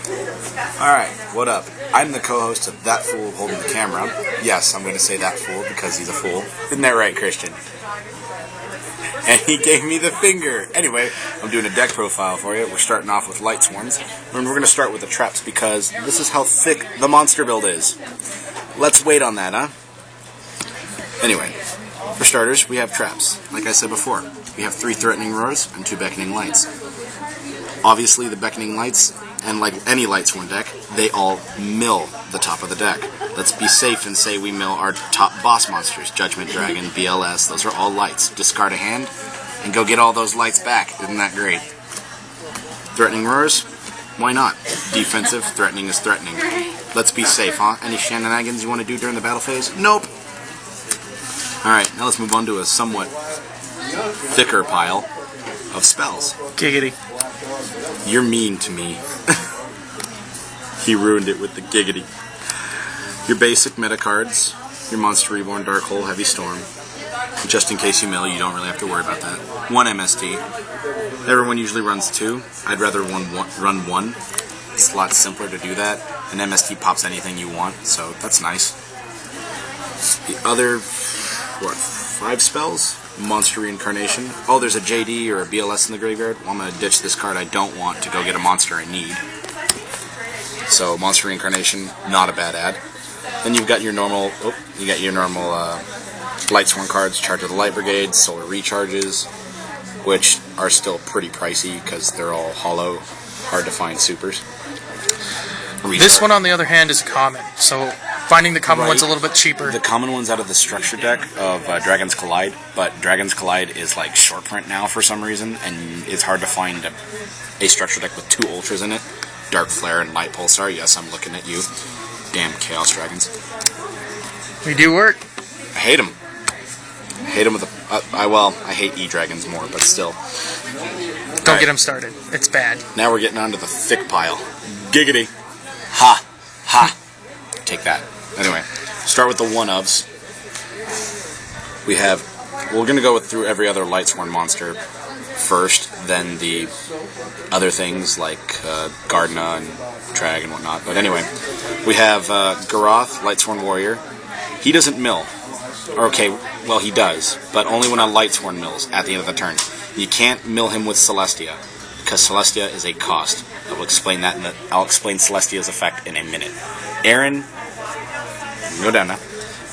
Alright, what up? I'm the co-host of That Fool Holding the Camera. Yes, I'm going to say that fool because he's a fool. Isn't that right, Christian? And he gave me the finger. Anyway, I'm doing a deck profile for you. We're starting off with Lightsworns. And we're going to start with the traps because this is how thick the monster build is. Let's wait on that, huh? Anyway, for starters, we have traps. Like I said before, we have 3 Threatening Roars and 2 Beckoning Lights. Obviously, the Beckoning Lights, and like any Lightsworn deck, they all mill the top of the deck. Let's be safe and say we mill our top boss monsters. Judgment Dragon, BLS, those are all lights. Discard a hand, and go get all those lights back. Isn't that great? Threatening Roars? Why not? Defensive, threatening is threatening. Let's be safe, huh? Any shenanigans you want to do during the battle phase? Nope! Alright, now let's move on to a somewhat thicker pile of spells. Giggity. You're mean to me. He ruined it with the giggity. Your basic meta cards, your Monster Reborn, Dark Hole, Heavy Storm. Just in case you mill, you don't really have to worry about that. 1 MST. Everyone usually runs 2. I'd rather run 1. It's a lot simpler to do that. An MST pops anything you want, so that's nice. The other, 5 spells? Monster Reincarnation. Oh, there's a JD or a BLS in the graveyard. Well, I'm going to ditch this card I don't want to go get a monster I need. So, Monster Reincarnation, not a bad ad. Then you've got your normal, Lightsworn cards, Charge of the Light Brigade, Solar Recharges, which are still pretty pricey because they're all hollow, hard to find supers. This one, on the other hand, is common, so finding the common one's a little bit cheaper. The common one's out of the structure deck of Dragon's Collide, but Dragon's Collide is like short print now for some reason, and it's hard to find a structure deck with 2 ultras in it. Dark Flare and Light Pulsar, yes, I'm looking at you. Damn Chaos Dragons. We do work. I hate them. I hate them with I hate E-Dragons more, but still. Don't get them started. It's bad. Now we're getting onto the thick pile. Giggity. Ha. Ha. Take that. Anyway, start with the 1-ofs. We're going to go through every other Lightsworn monster first, then the other things like Gardna and Trag and whatnot. But anyway, we have Garoth, Lightsworn Warrior. He doesn't mill. Okay, well he does, but only when a Lightsworn mills at the end of the turn. You can't mill him with Celestia, because Celestia is a cost. I'll explain Celestia's effect in a minute. Aaron, go down now.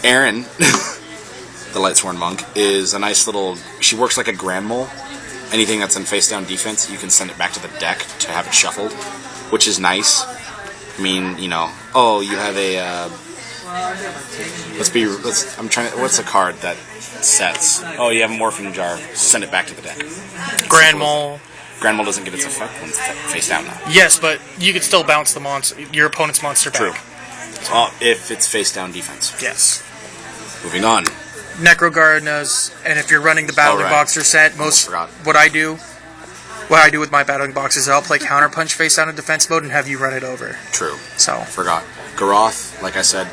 Aaron, the Lightsworn Monk, is a nice little... She works like a Grand Mole. Anything that's in face-down defense, you can send it back to the deck to have it shuffled, which is nice. I mean, you know, oh, you have a... what's a card that sets? Oh, you have a Morphing Jar. Send it back to the deck. Grand Mole. Grand Mole doesn't get its effect when it's face down now. Yes, but you could still bounce your opponent's monster back. True. If it's face down defense. Yes. Moving on. Necro Gardnas, and if you're running the Battling Boxer set, what I do with my Battling Box is I'll play Counterpunch face down in defense mode and have you run it over. True. So. Forgot. Garoth, like I said,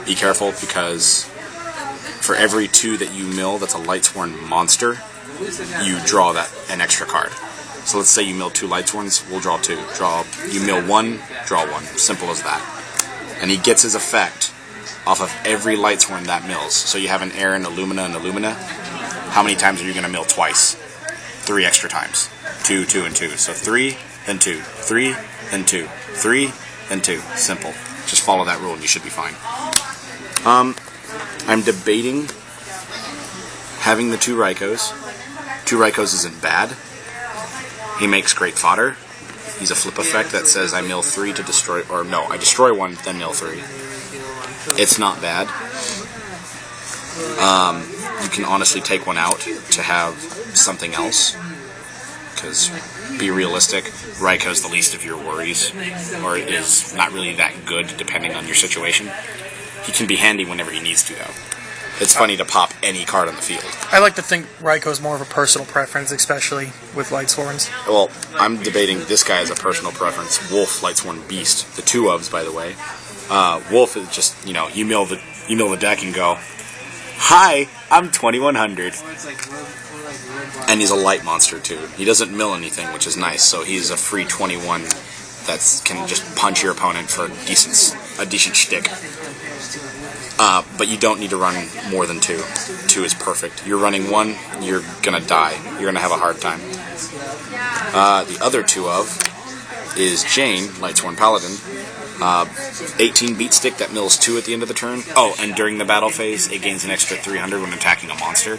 be careful because for every 2 that you mill that's a Lightsworn monster, you draw an extra card. So let's say you mill 2 Lightsworns, we'll draw 2. You mill 1, draw 1. Simple as that. And he gets his effect off of every Lightsworn that mills. So you have an Aaron, Illumina, and Illumina. How many times are you going to mill twice? 3 extra times. 2, 2, and 2. So 3, then 2. 3, then 2. 3, then 2. Simple. Just follow that rule and you should be fine. I'm debating having the 2 Rykos. 2 Rykos isn't bad. He makes great fodder. He's a flip effect that says I mill 3 to destroy, or no, I destroy 1, then mill 3. It's not bad. You can honestly take 1 out to have something else. Because, be realistic, Raico's the least of your worries, or is not really that good depending on your situation. He can be handy whenever he needs to, though. It's funny to pop any card on the field. I like to think Raico's more of a personal preference, especially with Lightsworns. Well, I'm debating this guy as a personal preference. Wolf, Lightsworn Beast. The 2-ofs, by the way. Wolf is just, you mill the deck and go, hi, I'm 2100. And he's a light monster, too. He doesn't mill anything, which is nice, so he's a free 21 that can just punch your opponent for a decent shtick. But you don't need to run more than 2. 2 is perfect. You're running 1, you're gonna die. You're gonna have a hard time. The other 2 of is Jane, Lightsworn Paladin. 18 beat stick that mills 2 at the end of the turn. Oh, and during the battle phase, it gains an extra 300 when attacking a monster.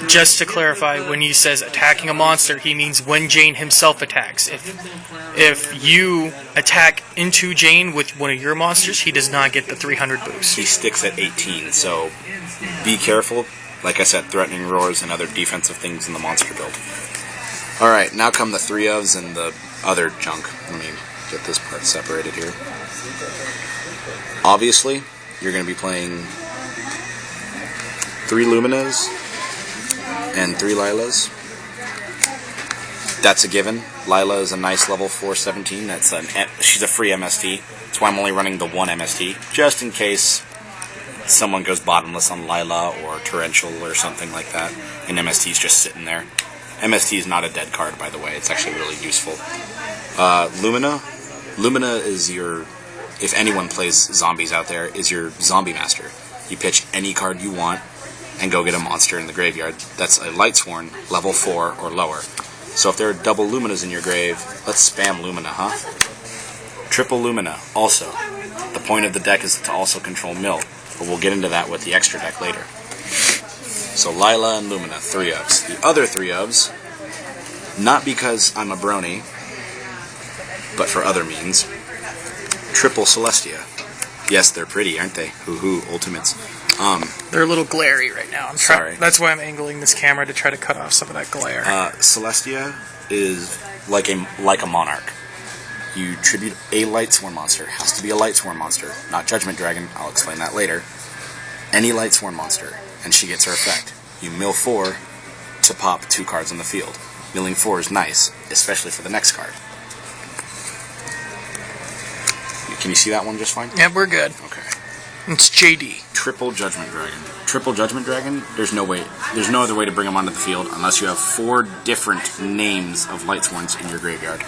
Just to clarify, when he says attacking a monster, he means when Jane himself attacks. If you attack into Jane with one of your monsters, he does not get the 300 boost. He sticks at 18, so be careful. Like I said, threatening roars and other defensive things in the monster build. Alright, now come the 3 ofs and the other junk. Let me get this part separated here. Obviously, you're going to be playing 3 Luminas and 3 Lilas. That's a given. Lila is a nice level 417. She's a free MST. That's why I'm only running the 1 MST, just in case someone goes bottomless on Lila or Torrential or something like that, and MST's just sitting there. MST is not a dead card, by the way. It's actually really useful. Lumina. Lumina is your, if anyone plays zombies out there, is your zombie master. You pitch any card you want and go get a monster in the graveyard. That's a Lightsworn, level 4 or lower. So if there are double Luminas in your grave, let's spam Lumina, huh? Triple Lumina, also. The point of the deck is to also control mill, but we'll get into that with the extra deck later. So Lila and Lumina, 3 ofs. The other 3 ofs, not because I'm a brony, but for other means, Triple Celestia. Yes, they're pretty, aren't they? Hoo-hoo, ultimates. They're a little glary right now. Sorry. That's why I'm angling this camera to try to cut off some of that glare. Celestia is like a monarch. You tribute a Lightsworn monster. Has to be a Lightsworn monster, not Judgment Dragon. I'll explain that later. Any Lightsworn monster, and she gets her effect. You mill 4 to pop 2 cards on the field. Milling 4 is nice, especially for the next card. Can you see that one just fine? Yeah, we're good. Okay. It's JD. Triple Judgment Dragon. Triple Judgment Dragon, there's no other way to bring him onto the field unless you have 4 different names of Lightsworns in your graveyard.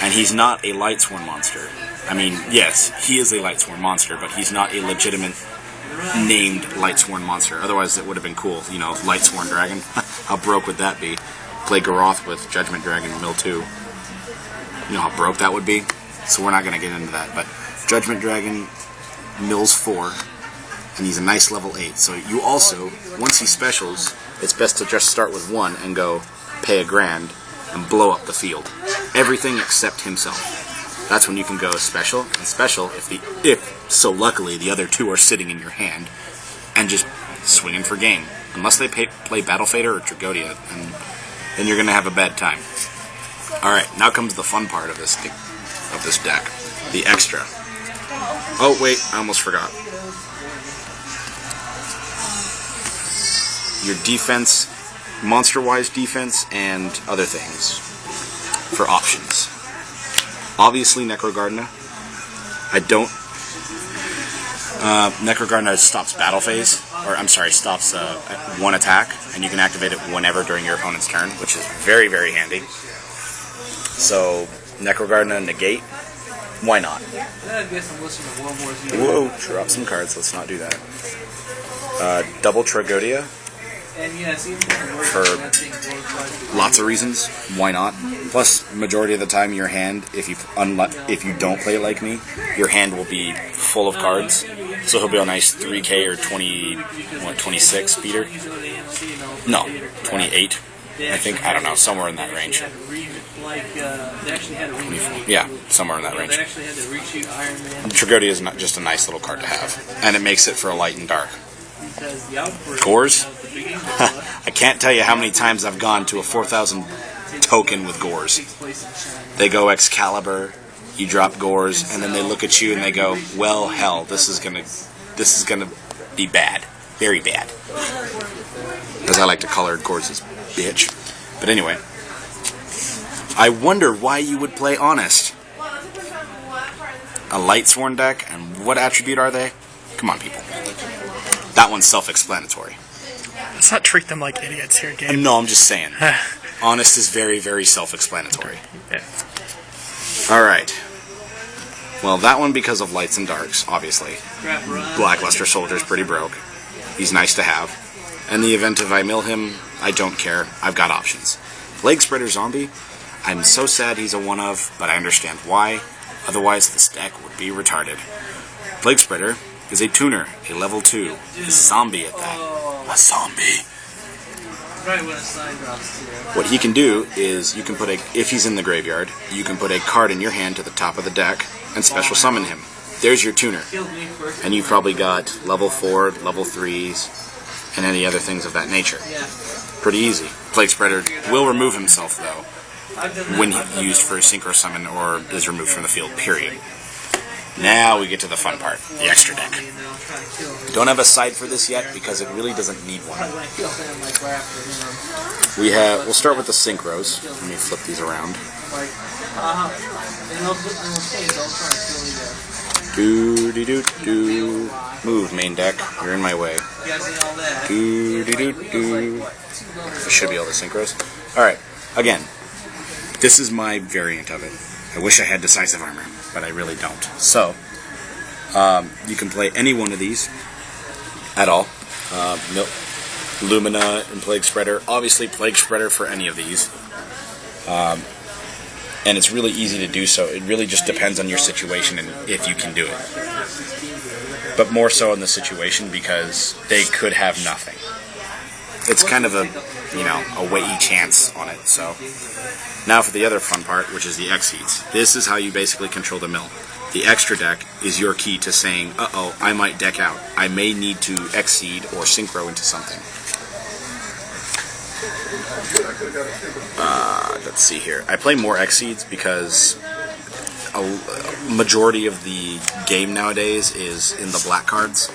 And he's not a Lightsworn monster. I mean, yes, he is a Lightsworn monster, but he's not a legitimate named Lightsworn monster. Otherwise, it would have been cool. You know, Lightsworn Dragon. How broke would that be? Play Garoth with Judgment Dragon and Mill 2. You know how broke that would be? So we're not going to get into that. But Judgment Dragon mills 4, and he's a nice level 8. So you also, once he specials, it's best to just start with 1 and go pay $1,000 and blow up the field. Everything except himself. That's when you can go special, and special if so luckily the other 2 are sitting in your hand and just swinging for game. Unless they play Battle Fader or Tragodia, and then you're going to have a bad time. Alright, now comes the fun part of this deck. The extra. Oh wait, I almost forgot. Your defense, monster-wise defense, and other things for options. Obviously, Necrogardna. Necrogardna stops battle phase, stops 1 attack, and you can activate it whenever during your opponent's turn, which is very, very handy. So, Necrogardna negate, why not? Whoa, drop some cards, let's not do that. Double Tragodia, for lots of reasons, why not? Plus, majority of the time, your hand, if you don't play like me, your hand will be full of cards. So he'll be a nice 3K or 26 speeder. No, 28. I think, I don't know, somewhere in that range. 24. Yeah, somewhere in that range. Tragodia is not just a nice little card to have, and it makes it for a light and dark. Gores? I can't tell you how many times I've gone to a 4,000 token with Gores. They go Excalibur, you drop Gores, and then they look at you and they go, well, hell, this is gonna be bad. Very bad. As I like to call her, Gores' bitch. But anyway, I wonder why you would play Honest. A Lightsworn deck, and what attribute are they? Come on, people. That one's self-explanatory. Let's not treat them like idiots here, Gabe. No, I'm just saying. Honest is very, very self-explanatory. Yeah. Alright. Well, that one because of lights and darks, obviously. Blackluster Soldier's pretty broke. He's nice to have. In the event if I mill him, I don't care. I've got options. Leg Spreader Zombie, I'm so sad he's a one-of, but I understand why. Otherwise, this deck would be retarded. Plague Spreader is a tuner, a level 2. A zombie at that. A zombie. What he can do is, you can put if he's in the graveyard, you can put a card in your hand to the top of the deck and special summon him. There's your tuner. And you've probably got level 4, level 3s, and any other things of that nature. Pretty easy. Plague Spreader will remove himself, though, when used for a synchro summon or is removed from the field, period. Now we get to the fun part, the extra deck. Don't have a side for this yet because it really doesn't need one. We'll start with the synchros. Let me flip these around. Do. Move, main deck. You're in my way. Do. I should be able to synchros. Alright, again, this is my variant of it. I wish I had decisive armor, but I really don't. So, you can play any one of these at all. Lumina and Plague Spreader. Obviously, Plague Spreader for any of these. And it's really easy to do so. It really just depends on your situation and if you can do it. But more so in the situation because they could have nothing. It's kind of a weighty chance on it. So now for the other fun part, which is the X-Seeds. This is how you basically control the mill. The extra deck is your key to saying, uh-oh, I might deck out. I may need to X-Seed or Synchro into something. Let's see here. I play more X-Seeds because a majority of the game nowadays is in the black cards.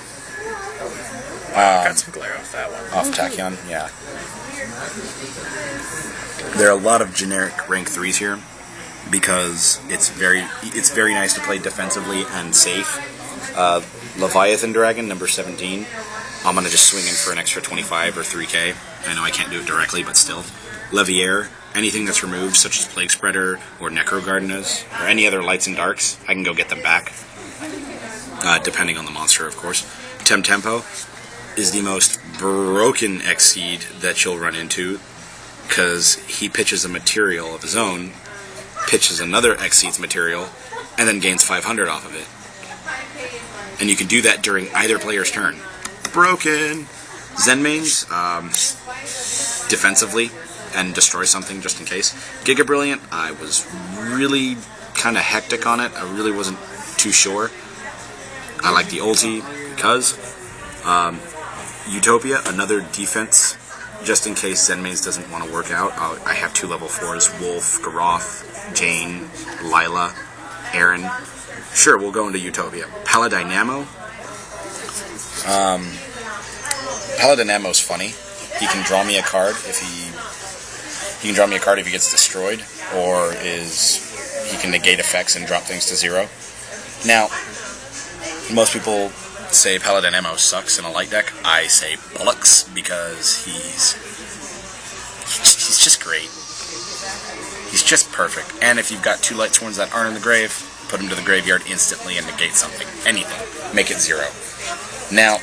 Got some glare off that one. Off Tachyon, yeah. There are a lot of generic rank 3s here because it's very nice to play defensively and safe. Leviathan Dragon, number 17. I'm going to just swing in for an extra 25 or 3k. I know I can't do it directly, but still. Leviair, anything that's removed, such as Plague Spreader or Necrogardenas, or any other lights and darks, I can go get them back. Depending on the monster, of course. Tempo is the most broken X-Seed that you'll run into, because he pitches a material of his own, pitches another X-Seed's material, and then gains 500 off of it. And you can do that during either player's turn. Broken! Zenmains, defensively, and destroy something just in case. Giga Brilliant, I was really kind of hectic on it. I really wasn't too sure. I like the ulti because Utopia, another defense, just in case Zenmains doesn't want to work out. I have 2 level 4s, Wolf, Garoth, Jane, Lila, Aaron. Sure, we'll go into Utopia. Paladinamo. Paladinamo's funny. He can draw me a card if he can draw me a card if he gets destroyed, or he can negate effects and drop things to 0. Now, most people say Paladinamo sucks in a light deck. I say bollocks because he's just great. He's just perfect. And if you've got 2 Lightsworns that aren't in the grave, put them to the graveyard instantly and negate something. Anything. Make it 0. Now,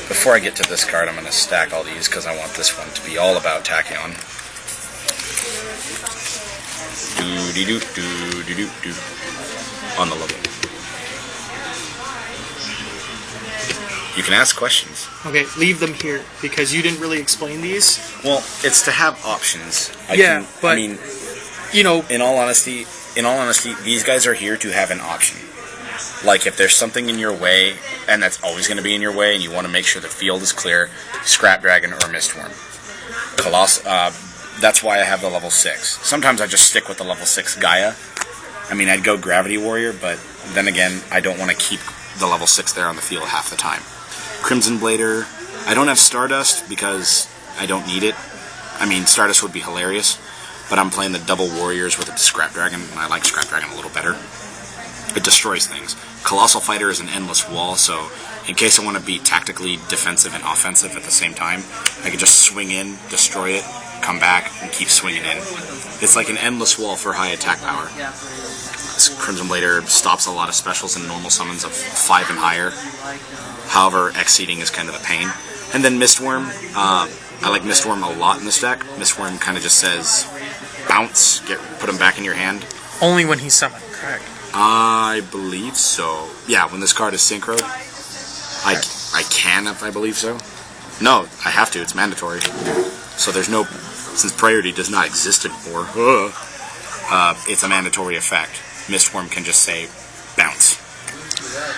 before I get to this card, I'm going to stack all these because I want this one to be all about Tachyon. Do on the level. You can ask questions. Okay, leave them here because you didn't really explain these. Well, it's to have options. But you know, in all honesty, these guys are here to have an option. Like, if there's something in your way, and that's always going to be in your way, and you want to make sure the field is clear, Scrap Dragon or Mistworm. That's why I have the level 6. Sometimes I just stick with the level 6 Gaia. I mean, I'd go Gravity Warrior, but then again, I don't want to keep the level 6 there on the field half the time. Crimson Blader. I don't have Stardust because I don't need it. I mean, Stardust would be hilarious, but I'm playing the double Warriors with a Scrap Dragon, and I like Scrap Dragon a little better. It destroys things. Colossal Fighter is an endless wall, so in case I want to be tactically defensive and offensive at the same time, I can just swing in, destroy it, come back, and keep swinging in. It's like an endless wall for high attack power. Crimson Blader stops a lot of specials and normal summons of 5 and higher. However, exceeding is kind of a pain. And then Mistworm. I like Mistworm a lot in this deck. Mistworm kind of just says, bounce, put him back in your hand. Only when he's summoned, correct? I believe so. Yeah, when this card is synchroed, I can if I believe so. No, I have to. It's mandatory. So there's no, since priority does not exist anymore. It's a mandatory effect. Mistworm can just say, bounce.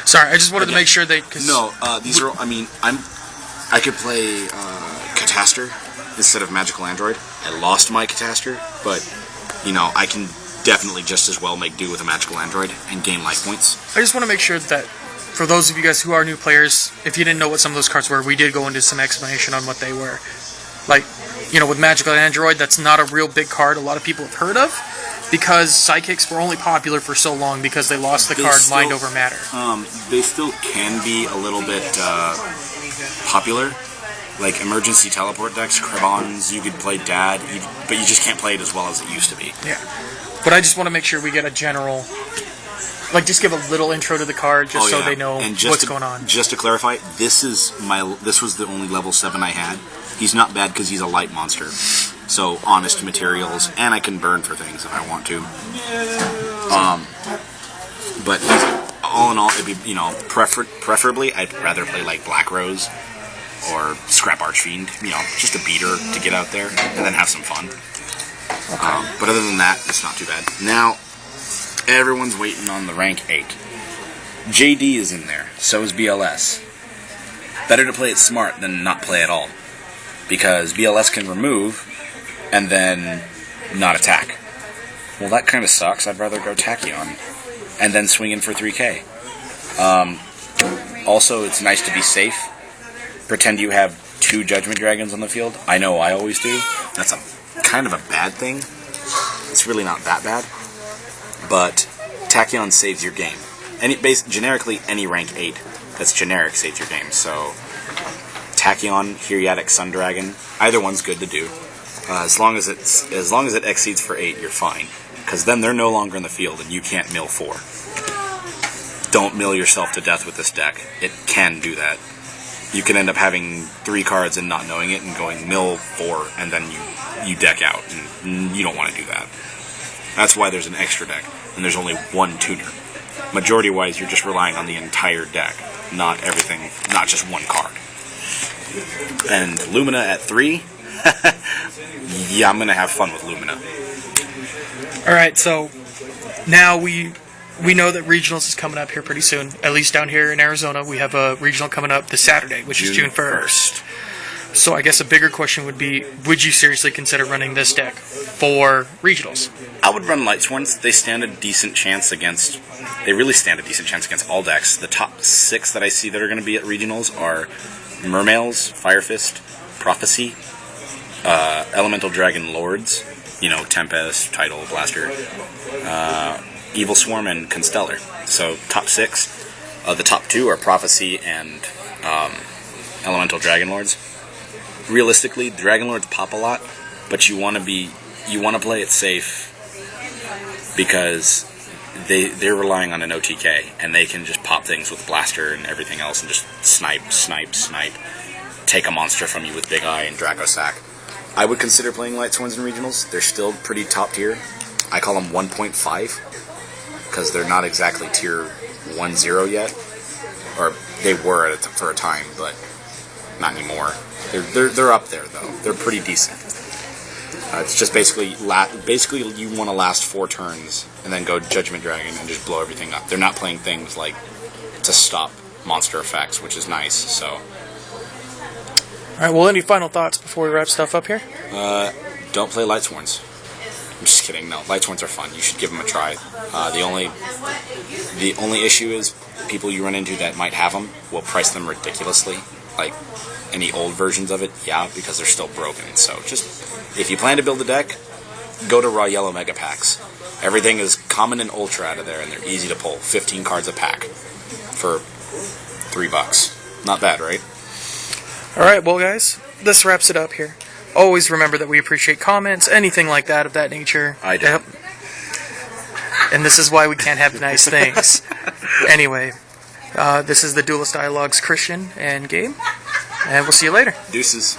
Sorry, I just wanted to make sure they. No, these are. I mean, I could play Catastor instead of Magical Android. I lost my Catastor, but you know I can definitely just as well make do with a Magical Android and gain life points. I just want to make sure that for those of you guys who are new players, if you didn't know what some of those cards were, we did go into some explanation on what they were. Like, you know, with Magical Android, that's not a real big card a lot of people have heard of, because Psychics were only popular for so long because they lost the card Mind Over Matter. They still can be a little bit popular. Like emergency teleport decks, Kribons, you could play Dad, but you just can't play it as well as it used to be. Yeah. But I just want to make sure we get a general, like, just give a little intro to the card, just so they know what's going on. Just to clarify, this was the only level 7 I had. He's not bad because he's a light monster. So, honest materials, and I can burn for things if I want to. But all in all, it'd be, you know, preferably, I'd rather play like Black Rose or Scrap Archfiend, you know, just a beater to get out there and then have some fun. Okay. But other than that, it's not too bad. Now, everyone's waiting on the rank 8. JD is in there, so is BLS. Better to play it smart than not play at all, because BLS can remove and then not attack. Well, that kind of sucks. I'd rather go Tachyon and then swing in for 3k. Also, it's nice to be safe. Pretend you have 2 Judgment Dragons on the field. I know I always do. That's a kind of a bad thing. It's really not that bad. But Tachyon saves your game. Generically, any rank 8 that's generic saves your game. So Tachyon, Heriatic Sun Dragon, either one's good to do. As long as it exceeds for 8, you're fine. Because then they're no longer in the field and you can't mill 4. Don't mill yourself to death with this deck. It can do that. You can end up having 3 cards and not knowing it and going mill 4 and then you deck out. And you don't want to do that. That's why there's an extra deck and there's only 1 tuner. Majority-wise, you're just relying on the entire deck, not everything, not just 1 card. And Lumina at 3? Yeah, I'm going to have fun with Lumina. Alright, so now we know that Regionals is coming up here pretty soon. At least down here in Arizona, we have a Regional coming up this Saturday, which is June 1st. So I guess a bigger question would be, would you seriously consider running this deck for Regionals? I would run Lightsworns. They stand a decent chance against... They really stand a decent chance against all decks. The top 6 that I see that are going to be at Regionals are Mermails, Firefist, Prophecy, Elemental Dragon Lords, you know, Tempest, Tidal, Blaster, Evil Swarm, and Constellar. So, top 6. The top 2 are Prophecy and Elemental Dragon Lords. Realistically, Dragon Lords pop a lot, but you want to play it safe because they're relying on an OTK, and they can just pop things with Blaster and everything else and just snipe, take a monster from you with Big Eye and Draco Sack. I would consider playing Lightsworns in Regionals. They're still pretty top tier. I call them 1.5 because they're not exactly tier 1-0 yet, or they were for a time, but not anymore. They're up there though. They're pretty decent. It's just basically you want to last 4 turns and then go Judgment Dragon and just blow everything up. They're not playing things like to stop monster effects, which is nice. So, all right. Well, any final thoughts before we wrap stuff up here? Don't play Lightsworns. I'm just kidding. No, Lightsworns are fun. You should give them a try. The only issue is people you run into that might have them will price them ridiculously. Like any old versions of it, yeah, because they're still broken. So just, if you plan to build a deck, go to Raw Yellow Mega Packs. Everything is common and ultra out of there, and they're easy to pull. 15 cards a pack for $3. Not bad, right? Alright, well guys, this wraps it up here. Always remember that we appreciate comments, anything like that of that nature. I do. Yep. And this is why we can't have nice things. Anyway, this is the Duelist Dialogues, Christian and Gabe, and we'll see you later. Deuces.